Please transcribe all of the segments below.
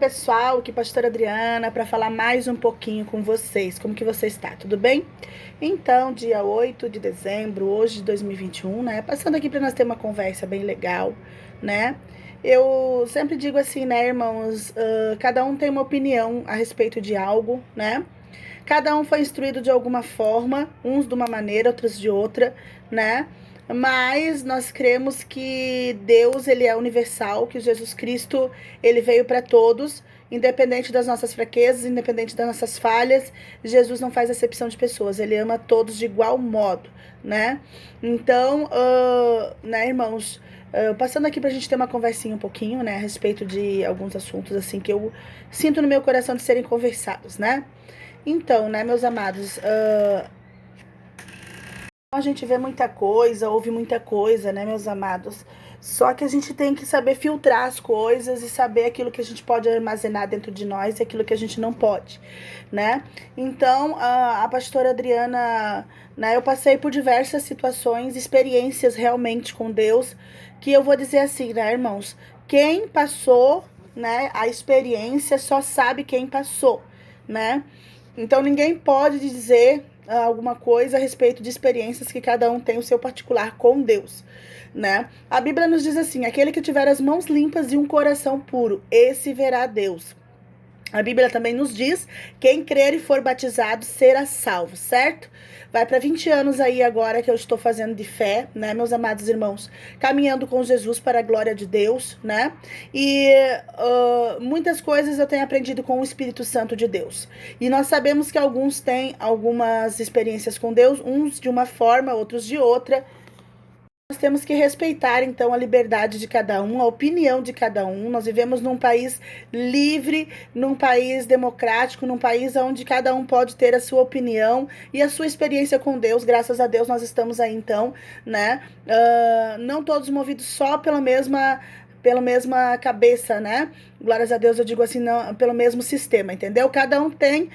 pessoal, aqui pastora Adriana, para falar mais um pouquinho com vocês. Como que você está? Tudo bem? Então, dia 8 de dezembro, hoje de 2021, né? Passando aqui para nós ter uma conversa bem legal, né? Eu sempre digo assim, né, irmãos? Cada um tem uma opinião a respeito de algo, né? Cada um foi instruído de alguma forma, uns de uma maneira, outros de outra, né? Mas nós cremos que Deus, ele é universal, que Jesus Cristo, ele veio para todos, independente das nossas fraquezas, independente das nossas falhas. Jesus não faz acepção de pessoas, ele ama todos de igual modo, né? Então, né, irmãos, passando aqui pra gente ter uma conversinha um pouquinho, né, a respeito de alguns assuntos, assim, que eu sinto no meu coração de serem conversados, né? Então, né, meus amados, a gente vê muita coisa, ouve muita coisa, né, meus amados? Só que a gente tem que saber filtrar as coisas e saber aquilo que a gente pode armazenar dentro de nós e aquilo que a gente não pode, né? Então, a pastora Adriana, né, eu passei por diversas situações, experiências realmente com Deus, que eu vou dizer assim, né, irmãos? Quem passou, né, a experiência só sabe quem passou, né? Então, ninguém pode dizer alguma coisa a respeito de experiências que cada um tem o seu particular com Deus, né? A Bíblia nos diz assim: aquele que tiver as mãos limpas e um coração puro, esse verá Deus. A Bíblia também nos diz: quem crer e for batizado será salvo, certo? Vai para 20 anos aí agora que eu estou fazendo de fé, né, meus amados irmãos? Caminhando com Jesus para a glória de Deus, né? E muitas coisas eu tenho aprendido com o Espírito Santo de Deus. E nós sabemos que alguns têm algumas experiências com Deus, uns de uma forma, outros de outra. Nós temos que respeitar, então, a liberdade de cada um, a opinião de cada um. Nós vivemos num país livre, num país democrático, num país onde cada um pode ter a sua opinião e a sua experiência com Deus. Graças a Deus nós estamos aí, então, né? Não todos movidos só pela mesma cabeça, né? Glórias a Deus, eu digo assim, não, pelo mesmo sistema, entendeu? Cada um tem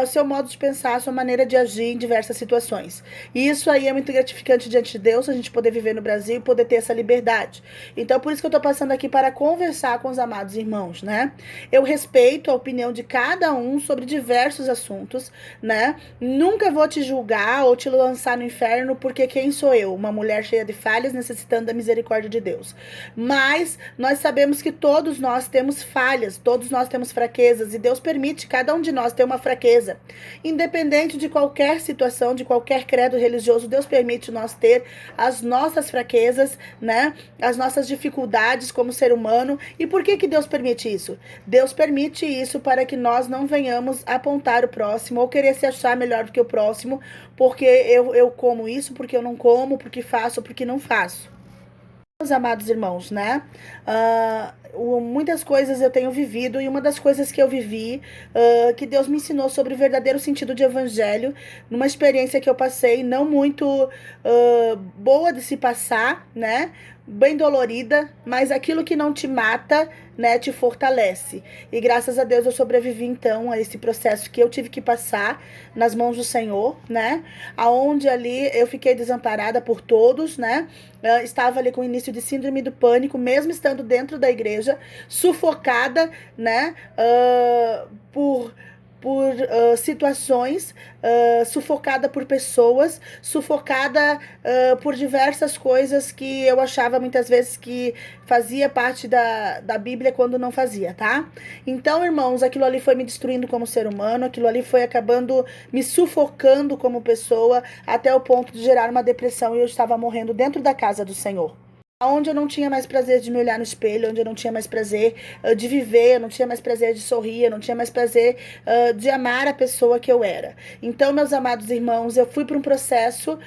seu modo de pensar, sua maneira de agir em diversas situações. E isso aí é muito gratificante diante de Deus, a gente poder viver no Brasil e poder ter essa liberdade. Então, por isso que eu tô passando aqui para conversar com os amados irmãos, né? Eu respeito a opinião de cada um sobre diversos assuntos, né? Nunca vou te julgar ou te lançar no inferno, porque quem sou eu? Uma mulher cheia de falhas, necessitando da misericórdia de Deus. Mas nós sabemos que todos nós temos falhas, todos nós temos fraquezas, e Deus permite cada um de nós ter uma fraqueza. Independente de qualquer situação, de qualquer credo religioso, Deus permite nós ter as nossas fraquezas, né? As nossas dificuldades como ser humano. E por que Deus permite isso? Deus permite isso para que nós não venhamos apontar o próximo ou querer se achar melhor do que o próximo, porque eu como isso, porque eu não como, porque faço, porque não faço. Meus amados irmãos, né? Muitas coisas eu tenho vivido, e uma das coisas que eu vivi, que Deus me ensinou sobre o verdadeiro sentido de evangelho, numa experiência que eu passei, não muito boa de se passar, né? Bem dolorida, mas aquilo que não te mata, né, te fortalece. E graças a Deus eu sobrevivi então a esse processo que eu tive que passar nas mãos do Senhor, né? Aonde ali eu fiquei desamparada por todos, né? Estava ali com o início de síndrome do pânico, mesmo estando dentro da igreja, sufocada, né? Por situações, sufocada por pessoas, sufocada por diversas coisas que eu achava muitas vezes que fazia parte da Bíblia quando não fazia, tá? Então, irmãos, aquilo ali foi me destruindo como ser humano, aquilo ali foi acabando me sufocando como pessoa, até o ponto de gerar uma depressão, e eu estava morrendo dentro da casa do Senhor. Onde eu não tinha mais prazer de me olhar no espelho, onde eu não tinha mais prazer de viver, eu não tinha mais prazer de sorrir, eu não tinha mais prazer de amar a pessoa que eu era. Então, meus amados irmãos, eu fui para um processo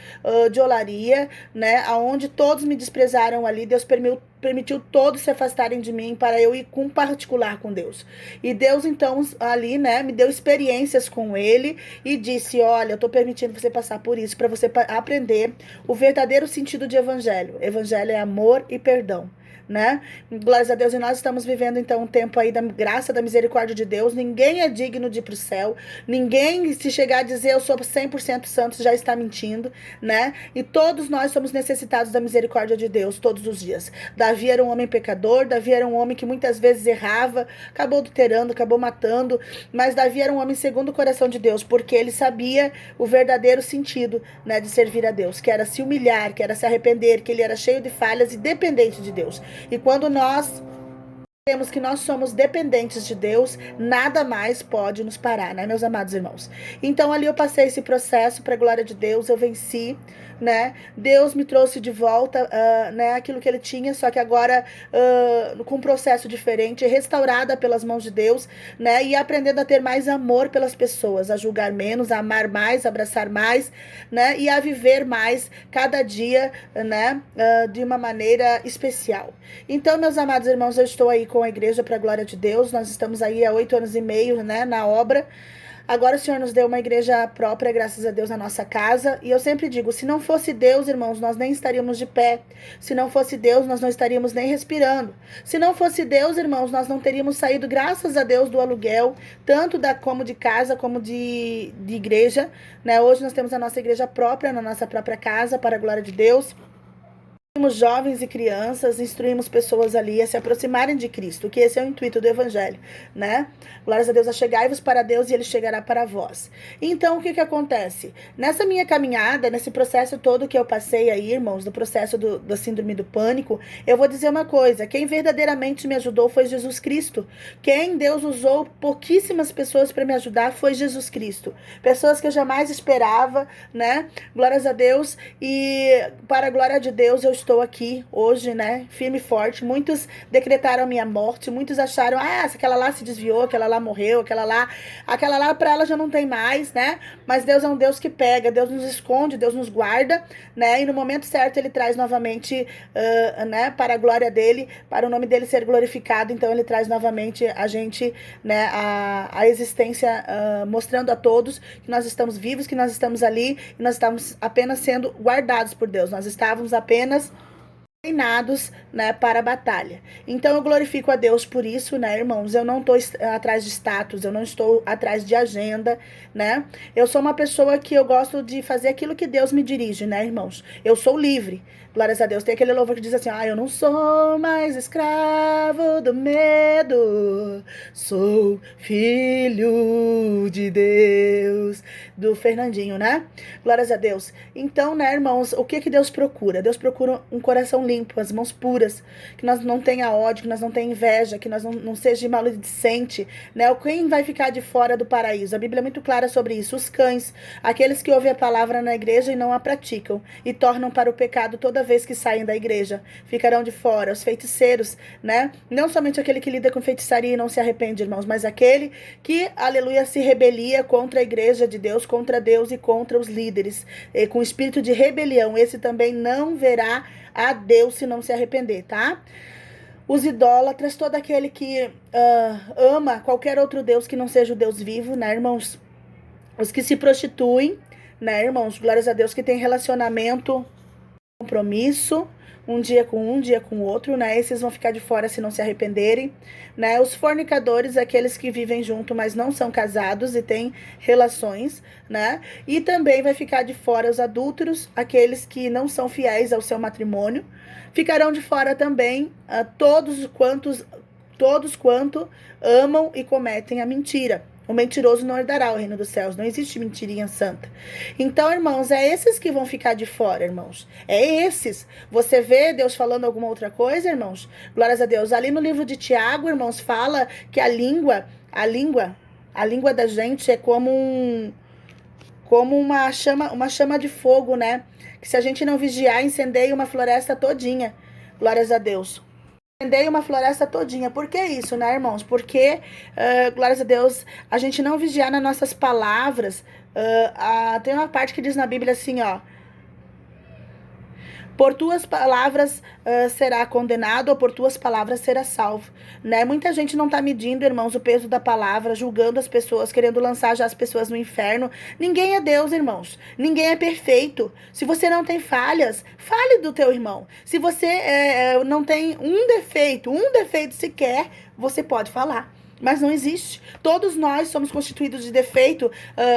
de olaria, né, onde todos me desprezaram ali. Deus permitiu todos se afastarem de mim para eu ir com particular com Deus. E Deus, então, ali, né, me deu experiências com Ele e disse: olha, eu tô permitindo você passar por isso para você aprender o verdadeiro sentido de evangelho. Evangelho é amor e perdão, né? Glórias a Deus, e nós estamos vivendo então um tempo aí da graça, da misericórdia de Deus. Ninguém é digno de ir pro céu, ninguém, se chegar a dizer eu sou 100% santo, já está mentindo, né? E todos nós somos necessitados da misericórdia de Deus todos os dias. Davi era um homem pecador, Davi era um homem que muitas vezes errava, acabou adulterando, acabou matando, mas Davi era um homem segundo o coração de Deus, porque ele sabia o verdadeiro sentido, né, de servir a Deus, que era se humilhar, que era se arrepender, que ele era cheio de falhas e dependente de Deus. E quando nós temos que nós somos dependentes de Deus, nada mais pode nos parar, né, meus amados irmãos? Então ali eu passei esse processo para a glória de Deus, eu venci, né? Deus me trouxe de volta, né, aquilo que ele tinha, só que agora com um processo diferente, restaurada pelas mãos de Deus, né? E aprendendo a ter mais amor pelas pessoas, a julgar menos, a amar mais, a abraçar mais, né? E a viver mais cada dia, né? De uma maneira especial. Então, meus amados irmãos, eu estou aí com a igreja para a glória de Deus. Nós estamos aí há 8 anos e meio, né, na obra. Agora o Senhor nos deu uma igreja própria, graças a Deus, na nossa casa. E eu sempre digo, se não fosse Deus, irmãos, nós nem estaríamos de pé. Se não fosse Deus, nós não estaríamos nem respirando. Se não fosse Deus, irmãos, nós não teríamos saído, graças a Deus, do aluguel, tanto como de casa, como de igreja, né? Hoje nós temos a nossa igreja própria, na nossa própria casa, para a glória de Deus. Instruímos jovens e crianças, instruímos pessoas ali a se aproximarem de Cristo, que esse é o intuito do Evangelho, né? Glórias a Deus, achegai-vos para Deus e Ele chegará para vós. Então, o que acontece? Nessa minha caminhada, nesse processo todo que eu passei aí, irmãos, do processo da síndrome do pânico, eu vou dizer uma coisa, quem verdadeiramente me ajudou foi Jesus Cristo. Quem Deus usou pouquíssimas pessoas para me ajudar foi Jesus Cristo. Pessoas que eu jamais esperava, né? Glórias a Deus, e para a glória de Deus eu estou aqui hoje, né, firme e forte. Muitos decretaram a minha morte, muitos acharam, se aquela lá se desviou, aquela lá morreu, aquela lá para ela já não tem mais, né? Mas Deus é um Deus que pega, Deus nos esconde, Deus nos guarda, né? E no momento certo Ele traz novamente, né, para a glória dele, para o nome dele ser glorificado. Então Ele traz novamente a gente, né, a existência, mostrando a todos que nós estamos vivos, que nós estamos ali, e nós estamos apenas sendo guardados por Deus. Nós estávamos apenas treinados, né, para a batalha. Então eu glorifico a Deus por isso, né, irmãos? Eu não estou atrás de status, eu não estou atrás de agenda, né? Eu sou uma pessoa que eu gosto de fazer aquilo que Deus me dirige, né, irmãos? Eu sou livre. Glórias a Deus. Tem aquele louvor que diz assim, eu não sou mais escravo do medo, sou filho de Deus. Do Fernandinho, né? Glórias a Deus. Então, né, irmãos, o que Deus procura? Deus procura um coração limpo, as mãos puras, que nós não tenha ódio, que nós não tenha inveja, que nós não seja maledicente, né? Quem vai ficar de fora do paraíso? A Bíblia é muito clara sobre isso. Os cães, aqueles que ouvem a palavra na igreja e não a praticam, e tornam para o pecado toda vez que saem da igreja, ficarão de fora. Os feiticeiros, né? Não somente aquele que lida com feitiçaria e não se arrepende, irmãos, mas aquele que, aleluia, se rebelia contra a igreja de Deus, contra Deus e contra os líderes, e com espírito de rebelião, esse também não verá a Deus se não se arrepender, tá? Os idólatras, todo aquele que ama qualquer outro Deus que não seja o Deus vivo, né, irmãos? Os que se prostituem, né, irmãos? Glórias a Deus, que tem relacionamento, compromisso, um dia com o outro, né? Esses vão ficar de fora se não se arrependerem, né? Os fornicadores, aqueles que vivem junto, mas não são casados e têm relações, né? E também vai ficar de fora os adúlteros, aqueles que não são fiéis ao seu matrimônio. Ficarão de fora também todos quanto amam e cometem a mentira. O mentiroso não herdará o reino dos céus. Não existe mentirinha santa. Então, irmãos, é esses que vão ficar de fora, irmãos. É esses. Você vê Deus falando alguma outra coisa, irmãos? Glórias a Deus. Ali no livro de Tiago, irmãos, fala que a língua da gente é como uma chama de fogo, né? Que se a gente não vigiar, incendeia uma floresta todinha. Glórias a Deus. Incendeia uma floresta todinha. Por que isso, né, irmãos? Porque, glórias a Deus, a gente não vigiar nas nossas palavras. Tem uma parte que diz na Bíblia assim, Por tuas palavras será condenado, ou por tuas palavras será salvo, né? Muita gente não está medindo, irmãos, o peso da palavra, julgando as pessoas, querendo lançar já as pessoas no inferno. Ninguém é Deus, irmãos. Ninguém é perfeito. Se você não tem falhas, fale do teu irmão. Se você não tem um defeito sequer, você pode falar. Mas não existe. Todos nós somos constituídos de defeito,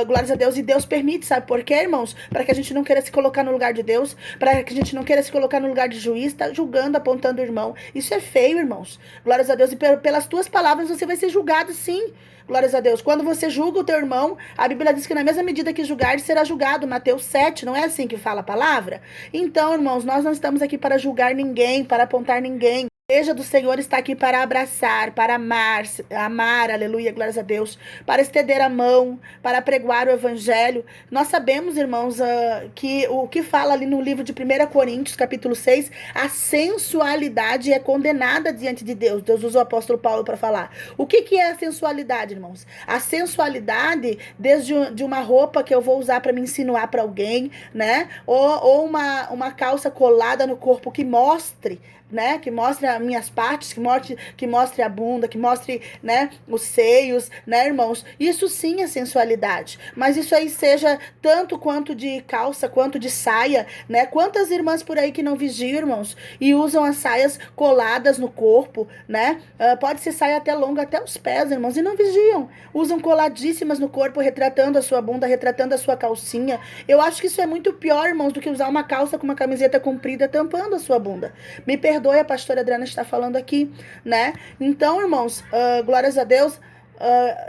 glórias a Deus, e Deus permite, sabe por quê, irmãos? Para que a gente não queira se colocar no lugar de Deus, para que a gente não queira se colocar no lugar de juiz, tá julgando, apontando o irmão. Isso é feio, irmãos. Glórias a Deus, e pelas tuas palavras você vai ser julgado, sim. Glórias a Deus. Quando você julga o teu irmão, a Bíblia diz que na mesma medida que julgar, será julgado. Mateus 7, não é assim que fala a palavra? Então, irmãos, nós não estamos aqui para julgar ninguém, para apontar ninguém. A igreja do Senhor está aqui para abraçar, para amar, aleluia, glórias a Deus, para estender a mão, para pregoar o evangelho. Nós sabemos, irmãos, que o que fala ali no livro de 1 Coríntios, capítulo 6, a sensualidade é condenada diante de Deus. Deus usou o apóstolo Paulo para falar. O que é a sensualidade, irmãos? A sensualidade, desde de uma roupa que eu vou usar para me insinuar para alguém, né? Ou uma calça colada no corpo que mostre, né, que mostre as minhas partes, que mostre a bunda, que mostre, né, os seios, né, irmãos? Isso sim é sensualidade. Mas isso aí seja tanto quanto de calça, quanto de saia, né? Quantas irmãs por aí que não vigiam, irmãos, e usam as saias coladas no corpo, né? Pode ser saia até longa, até os pés, irmãos, e não vigiam. Usam coladíssimas no corpo, retratando a sua bunda, retratando a sua calcinha. Eu acho que isso é muito pior, irmãos, do que usar uma calça com uma camiseta comprida tampando a sua bunda. Me perdoe, a pastora Adriana está falando aqui, né? Então, irmãos, glórias a Deus,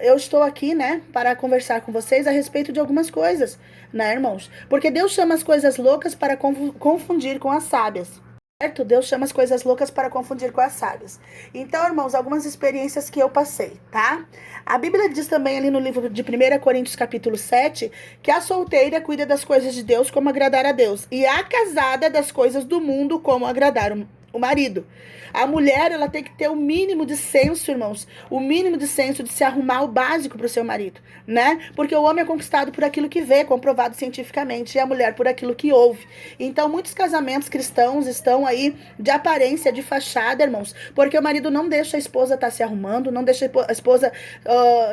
eu estou aqui, né, para conversar com vocês a respeito de algumas coisas, né, irmãos? Porque Deus chama as coisas loucas para confundir com as sábias. Certo? Deus chama as coisas loucas para confundir com as sábias. Então, irmãos, algumas experiências que eu passei, tá? A Bíblia diz também ali no livro de 1 Coríntios capítulo 7, que a solteira cuida das coisas de Deus como agradar a Deus, e a casada das coisas do mundo como agradar o marido. A mulher, ela tem que ter o mínimo de senso, irmãos, o mínimo de senso de se arrumar o básico para o seu marido, né? Porque o homem é conquistado por aquilo que vê, comprovado cientificamente, e a mulher por aquilo que ouve. Então, muitos casamentos cristãos estão aí de aparência, de fachada, irmãos, porque o marido não deixa a esposa estar se arrumando, não deixa a esposa,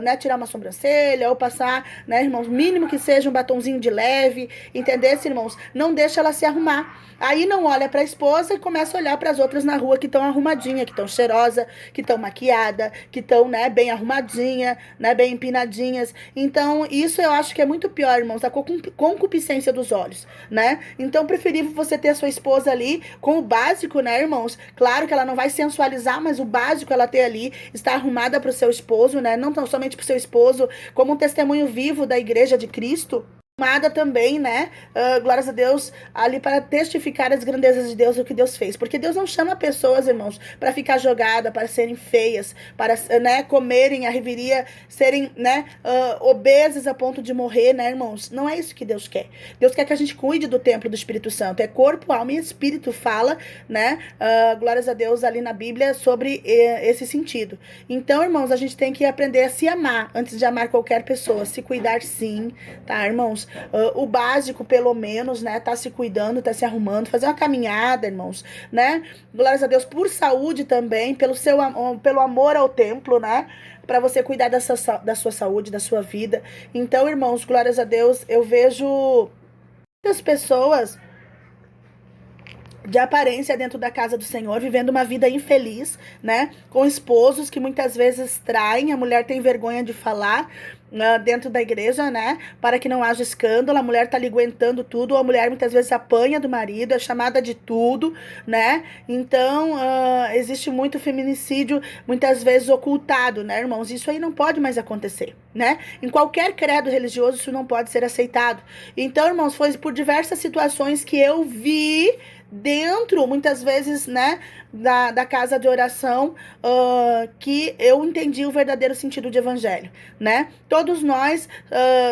né, tirar uma sobrancelha ou passar, né, irmãos, mínimo que seja um batonzinho de leve, entendesse, irmãos? Não deixa ela se arrumar. Aí não olha para a esposa e começa a olhar para as outras na rua que estão arrumadinha, que estão cheirosa, que estão maquiada, que estão, né, bem arrumadinha, né, bem empinadinhas. Então, isso eu acho que é muito pior, irmãos, a concupiscência dos olhos, né? Então, preferível você ter a sua esposa ali com o básico, né, irmãos? Claro que ela não vai sensualizar, mas o básico ela ter ali, está arrumada para o seu esposo, né? Não tão somente para o seu esposo, como um testemunho vivo da igreja de Cristo. Amada também, né, glórias a Deus, ali para testificar as grandezas de Deus, o que Deus fez, porque Deus não chama pessoas, irmãos, para ficar jogada, para serem feias, para, né, comerem a reviria, serem, né, obesas a ponto de morrer, né, irmãos? Não é isso que Deus quer. Deus quer que a gente cuide do templo do Espírito Santo, é corpo, alma e espírito, fala, né, glórias a Deus ali na Bíblia sobre esse sentido. Então, irmãos, a gente tem que aprender a se amar antes de amar qualquer pessoa, se cuidar sim, tá, irmãos? O básico, pelo menos, né? Tá se cuidando, tá se arrumando, fazer uma caminhada, irmãos, né? Glórias a Deus por saúde também, pelo amor ao templo, né? Para você cuidar da sua saúde, da sua vida. Então, irmãos, glórias a Deus, eu vejo muitas pessoas de aparência dentro da casa do Senhor, vivendo uma vida infeliz, né? Com esposos que muitas vezes traem, a mulher tem vergonha de falar dentro da igreja, né? Para que não haja escândalo, a mulher tá ali aguentando tudo, a mulher muitas vezes apanha do marido, é chamada de tudo, né? Então, existe muito feminicídio, muitas vezes ocultado, né, irmãos? Isso aí não pode mais acontecer, né? Em qualquer credo religioso, isso não pode ser aceitado. Então, irmãos, foi por diversas situações que eu vi dentro, muitas vezes, né, da casa de oração, que eu entendi o verdadeiro sentido de evangelho, né? Todos nós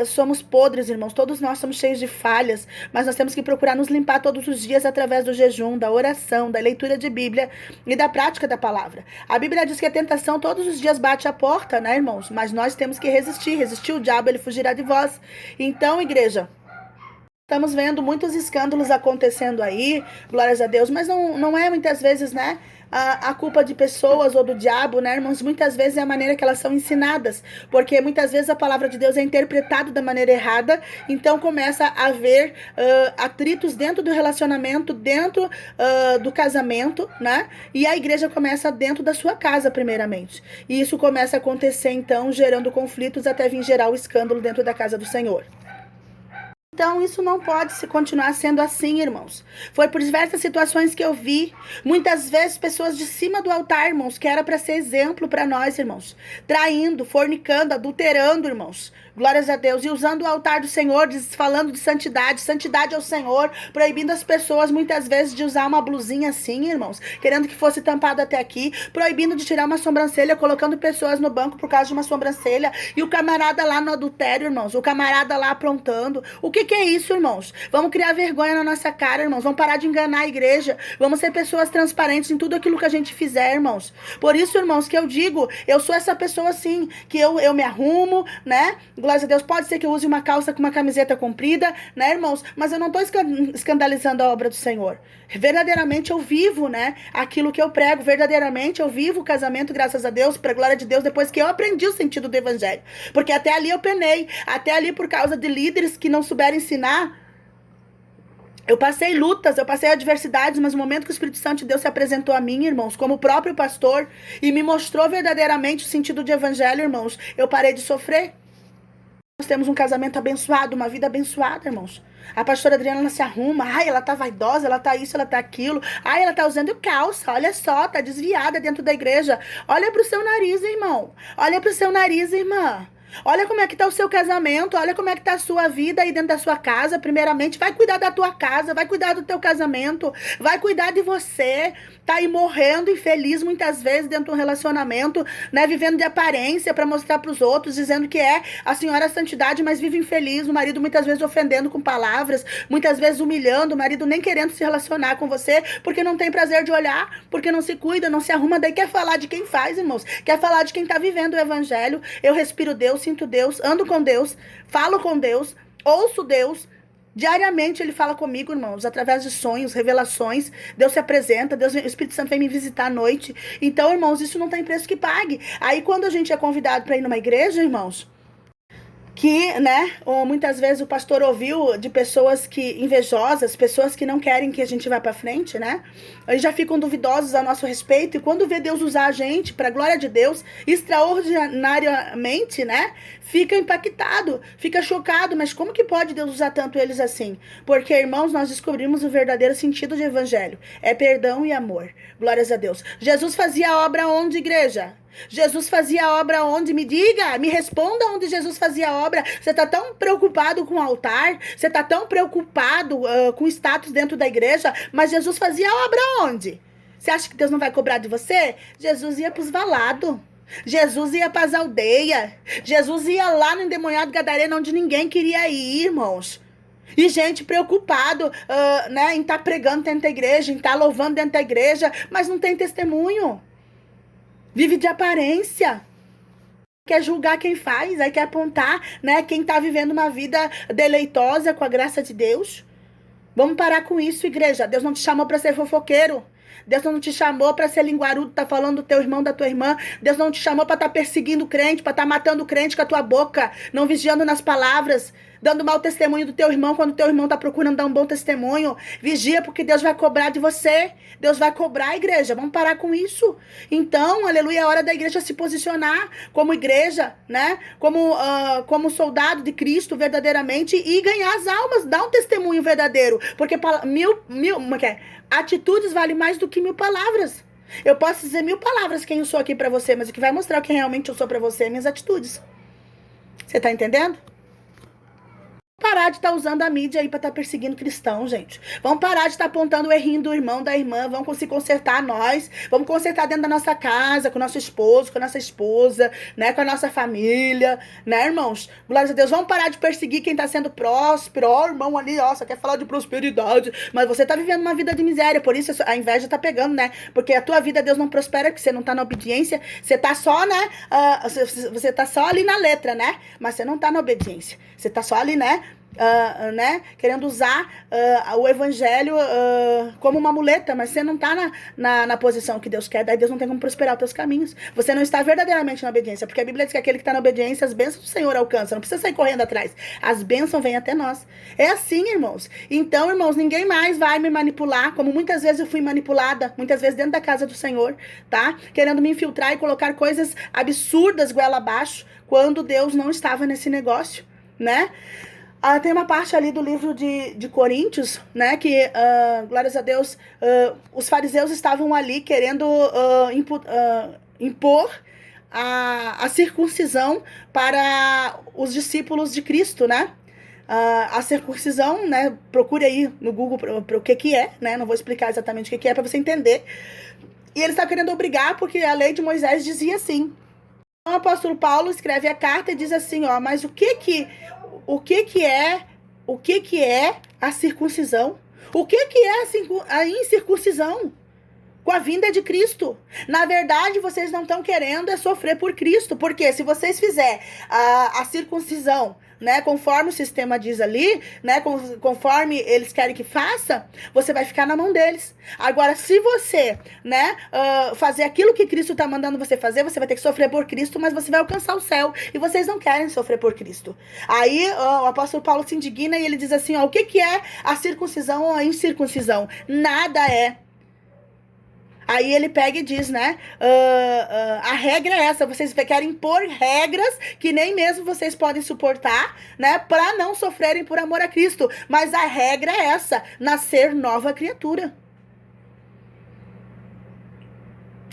somos podres, irmãos, todos nós somos cheios de falhas, mas nós temos que procurar nos limpar todos os dias através do jejum, da oração, da leitura de Bíblia e da prática da palavra. A Bíblia diz que a tentação todos os dias bate à porta, né, irmãos? Mas nós temos que resistir o diabo, ele fugirá de vós. Então, igreja, Estamos vendo muitos escândalos acontecendo aí, glórias a Deus, mas não é muitas vezes, né, a culpa de pessoas ou do diabo, né, irmãos? Muitas vezes é a maneira que elas são ensinadas, porque muitas vezes a palavra de Deus é interpretada da maneira errada, então começa a haver atritos dentro do relacionamento, dentro do casamento, né, e a igreja começa dentro da sua casa, primeiramente, e isso começa a acontecer, então, gerando conflitos até vir gerar o escândalo dentro da casa do Senhor. Então, isso não pode se continuar sendo assim, irmãos. Foi por diversas situações que eu vi. Muitas vezes, pessoas de cima do altar, irmãos, que era para ser exemplo para nós, irmãos. Traindo, fornicando, adulterando, irmãos. Glórias a Deus. E usando o altar do Senhor, falando de santidade. Santidade ao Senhor. Proibindo as pessoas, muitas vezes, de usar uma blusinha assim, irmãos. Querendo que fosse tampado até aqui. Proibindo de tirar uma sobrancelha, colocando pessoas no banco por causa de uma sobrancelha. E o camarada lá no adultério, irmãos. O camarada lá aprontando. O que é isso, irmãos? Vamos criar vergonha na nossa cara, irmãos. Vamos parar de enganar a igreja. Vamos ser pessoas transparentes em tudo aquilo que a gente fizer, irmãos. Por isso, irmãos, que eu digo, eu sou essa pessoa assim, que eu me arrumo, né? Glória a Deus. Pode ser que eu use uma calça com uma camiseta comprida, né, irmãos? Mas eu não estou escandalizando a obra do Senhor. Verdadeiramente eu vivo, né, aquilo que eu prego. Verdadeiramente eu vivo o casamento, graças a Deus, para a glória de Deus, depois que eu aprendi o sentido do evangelho. Porque até ali eu penei. Até ali, por causa de líderes que não souberam ensinar, eu passei lutas, eu passei adversidades, mas no momento que o Espírito Santo de Deus se apresentou a mim, irmãos, como o próprio pastor, e me mostrou verdadeiramente o sentido do evangelho, irmãos, eu parei de sofrer. Nós temos um casamento abençoado, uma vida abençoada, irmãos. A pastora Adriana, ela se arruma, ai, ela tá vaidosa, ela tá isso, ela tá aquilo, ai, ela tá usando calça, olha só, tá desviada dentro da igreja. Olha pro seu nariz, irmão, olha pro seu nariz, irmã. Olha como é que tá o seu casamento, olha como é que tá a sua vida aí dentro da sua casa, primeiramente. Vai cuidar da tua casa, vai cuidar do teu casamento, vai cuidar de você. Tá aí morrendo infeliz muitas vezes dentro de um relacionamento, né? Vivendo de aparência para mostrar pros outros, dizendo que é a senhora santidade, mas vive infeliz. O marido muitas vezes ofendendo com palavras, muitas vezes humilhando, o marido nem querendo se relacionar com você, porque não tem prazer de olhar, porque não se cuida, não se arruma. Daí quer falar de quem faz, irmãos. Quer falar de quem tá vivendo o evangelho. Eu respiro Deus, sinto Deus, ando com Deus, falo com Deus, ouço Deus. Diariamente ele fala comigo, irmãos, através de sonhos, revelações. Deus se apresenta, Deus, o Espírito Santo vem me visitar à noite. Então, irmãos, isso não tem preço que pague. Aí quando a gente é convidado para ir numa igreja, irmãos, que, né, ou muitas vezes o pastor ouviu de pessoas que invejosas, pessoas que não querem que a gente vá para frente, né? Eles já ficam duvidosos a nosso respeito, e quando vê Deus usar a gente para a glória de Deus, extraordinariamente, né? Fica impactado, fica chocado, mas como que pode Deus usar tanto eles assim? Porque, irmãos, nós descobrimos o verdadeiro sentido de evangelho, é perdão e amor. Glórias a Deus. Jesus fazia a obra onde, igreja? Jesus fazia a obra onde? Me diga, me responda onde Jesus fazia a obra. Você está tão preocupado com o altar, você está tão preocupado com o status dentro da igreja, mas Jesus fazia a obra onde? Você acha que Deus não vai cobrar de você? Jesus ia para os valados. Jesus ia para as aldeias. Jesus ia lá no endemoniado Gadareno, onde ninguém queria ir, irmãos. E gente preocupado, né, em estar pregando dentro da igreja, em estar louvando dentro da igreja, mas não tem testemunho. Vive de aparência. Quer julgar quem faz, aí quer apontar, né, quem está vivendo uma vida deleitosa com a graça de Deus. Vamos parar com isso, igreja. Deus não te chamou para ser fofoqueiro. Deus não te chamou para ser linguarudo, tá falando do teu irmão, da tua irmã. Deus não te chamou para estar perseguindo o crente, para estar matando o crente com a tua boca, não vigiando nas palavras, dando mau testemunho do teu irmão quando o teu irmão está procurando dar um bom testemunho. Vigia, porque Deus vai cobrar de você. Deus vai cobrar a igreja. Vamos parar com isso. Então, aleluia, é hora da igreja se posicionar como igreja, né? Como soldado de Cristo verdadeiramente e ganhar as almas, dar um testemunho verdadeiro. Porque atitudes valem mais do que 1000 palavras. Eu posso dizer 1000 palavras quem eu sou aqui para você, mas o que vai mostrar quem realmente eu sou para você é minhas atitudes. Você tá entendendo? Parar de estar usando a mídia aí para estar perseguindo cristão, gente. Vamos parar de estar apontando o errinho do irmão, da irmã. Vamos se consertar nós. Vamos consertar dentro da nossa casa, com o nosso esposo, com a nossa esposa, né? Com a nossa família, né, irmãos? Glória a Deus. Vamos parar de perseguir quem está sendo próspero. Ó, irmão ali, ó, só quer falar de prosperidade. Mas você está vivendo uma vida de miséria. Por isso a inveja está pegando, né? Porque a tua vida, Deus não prospera, porque você não está na obediência. Você está só, né? Você está só ali na letra, né? Mas você não está na obediência. Você está só ali, né? né? Querendo usar o evangelho como uma muleta, mas você não está na posição que Deus quer, daí Deus não tem como prosperar os teus caminhos. Você não está verdadeiramente na obediência, porque a Bíblia diz que aquele que está na obediência, as bênçãos do Senhor alcança, não precisa sair correndo atrás. As bênçãos vêm até nós. É assim, irmãos. Então, irmãos, ninguém mais vai me manipular, como muitas vezes eu fui manipulada, muitas vezes dentro da casa do Senhor, tá? Querendo me infiltrar e colocar coisas absurdas goela abaixo, quando Deus não estava nesse negócio, né? Tem uma parte ali do livro de Coríntios, né, que, glórias a Deus, os fariseus estavam ali querendo impor a circuncisão para os discípulos de Cristo, né? A circuncisão, né, procure aí no Google para o que é, né, não vou explicar exatamente o que é para você entender. E eles estavam querendo obrigar porque a lei de Moisés dizia assim. Então, o apóstolo Paulo escreve a carta e diz assim, ó, mas o que é a circuncisão? O que é a incircuncisão? Com a vinda de Cristo. Na verdade, vocês não estão querendo sofrer por Cristo, porque se vocês fizerem a circuncisão, né, conforme o sistema diz ali, né, conforme eles querem que faça, você vai ficar na mão deles. Agora, se você, né, fazer aquilo que Cristo está mandando você fazer, você vai ter que sofrer por Cristo, mas você vai alcançar o céu, e vocês não querem sofrer por Cristo. Aí, o apóstolo Paulo se indigna e ele diz assim, ó, o que é a circuncisão ou a incircuncisão? Nada é. Aí ele pega e diz, né, a regra é essa, vocês querem impor regras que nem mesmo vocês podem suportar, né, para não sofrerem por amor a Cristo, mas a regra é essa, nascer nova criatura.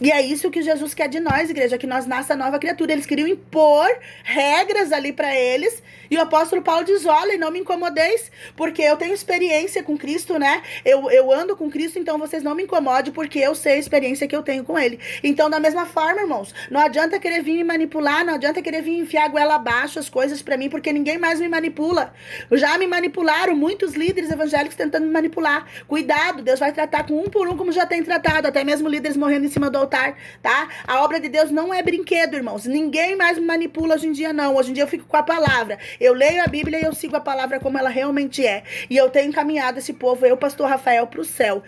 E é isso que Jesus quer de nós, igreja, que nós nasça nova criatura. Eles queriam impor regras ali para eles. E o apóstolo Paulo diz, olha, não me incomodeis, porque eu tenho experiência com Cristo, né? Eu ando com Cristo, então vocês não me incomodem, porque eu sei a experiência que eu tenho com ele. Então, da mesma forma, irmãos, não adianta querer vir me manipular, não adianta querer vir enfiar a goela abaixo as coisas para mim, porque ninguém mais me manipula. Já me manipularam muitos líderes evangélicos tentando me manipular. Cuidado, Deus vai tratar com um por um, como já tem tratado, até mesmo líderes morrendo em cima do altar. Tá? A obra de Deus não é brinquedo, irmãos. Ninguém mais me manipula hoje em dia, não. Hoje em dia eu fico com a palavra. Eu leio a Bíblia e eu sigo a palavra como ela realmente é. E eu tenho encaminhado esse povo, eu, pastor Rafael, para o céu.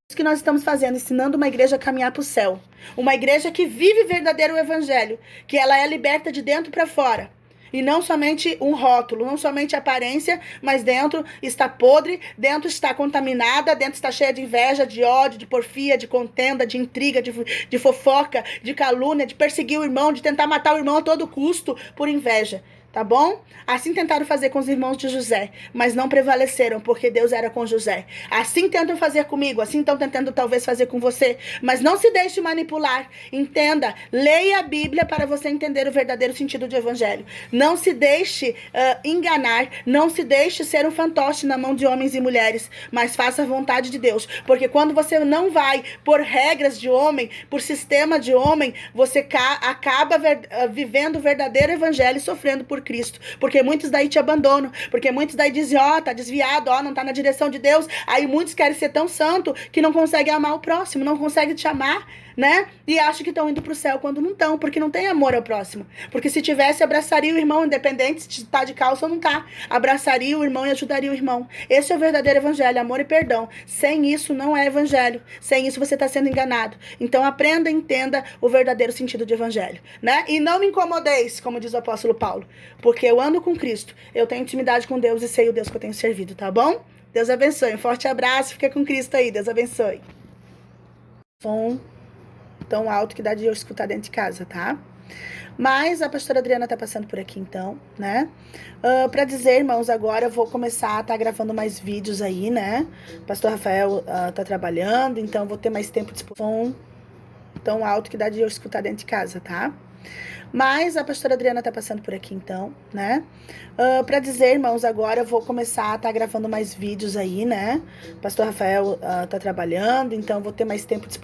Isso que nós estamos fazendo, ensinando uma igreja a caminhar para o céu. Uma igreja que vive verdadeiro evangelho, que ela é liberta de dentro para fora. E não somente um rótulo, não somente aparência, mas dentro está podre, dentro está contaminada, dentro está cheia de inveja, de ódio, de porfia, de contenda, de intriga, de fofoca, de calúnia, de perseguir o irmão, de tentar matar o irmão a todo custo por inveja. Tá bom? Assim tentaram fazer com os irmãos de José, mas não prevaleceram, porque Deus era com José. Assim tentam fazer comigo, assim estão tentando talvez fazer com você, mas não se deixe manipular. Entenda, leia a Bíblia para você entender o verdadeiro sentido do evangelho. Não se deixe enganar, não se deixe ser um fantoche na mão de homens e mulheres, mas faça a vontade de Deus, porque quando você não vai por regras de homem, por sistema de homem, você acaba vivendo o verdadeiro evangelho e sofrendo por Cristo, porque muitos daí te abandonam, porque muitos daí dizem, tá desviado, não tá na direção de Deus, aí muitos querem ser tão santo que não conseguem amar o próximo, não conseguem te amar, né, e acham que estão indo pro céu quando não estão, porque não tem amor ao próximo, porque se tivesse, abraçaria o irmão, independente se tá de calça ou não tá, abraçaria o irmão e ajudaria o irmão. Esse é o verdadeiro evangelho, amor e perdão. Sem isso não é evangelho, sem isso você tá sendo enganado. Então aprenda e entenda o verdadeiro sentido de evangelho, né, e não me incomodeis, como diz o apóstolo Paulo, porque eu ando com Cristo, eu tenho intimidade com Deus e sei o Deus que eu tenho servido, tá bom? Deus abençoe, um forte abraço, fica com Cristo aí, Deus abençoe. Som tão alto que dá de eu escutar dentro de casa, tá? Mas a pastora Adriana tá passando por aqui então, né? Pra dizer, irmãos, agora eu vou começar a tá gravando mais vídeos aí, né? O pastor Rafael tá trabalhando, então vou ter mais tempo disponível. Som tão alto que dá de eu escutar dentro de casa, tá? Mas a pastora Adriana tá passando por aqui então, né? Pra dizer, irmãos, agora eu vou começar a tá gravando mais vídeos aí, né? O pastor Rafael tá trabalhando, então vou ter mais tempo disponível.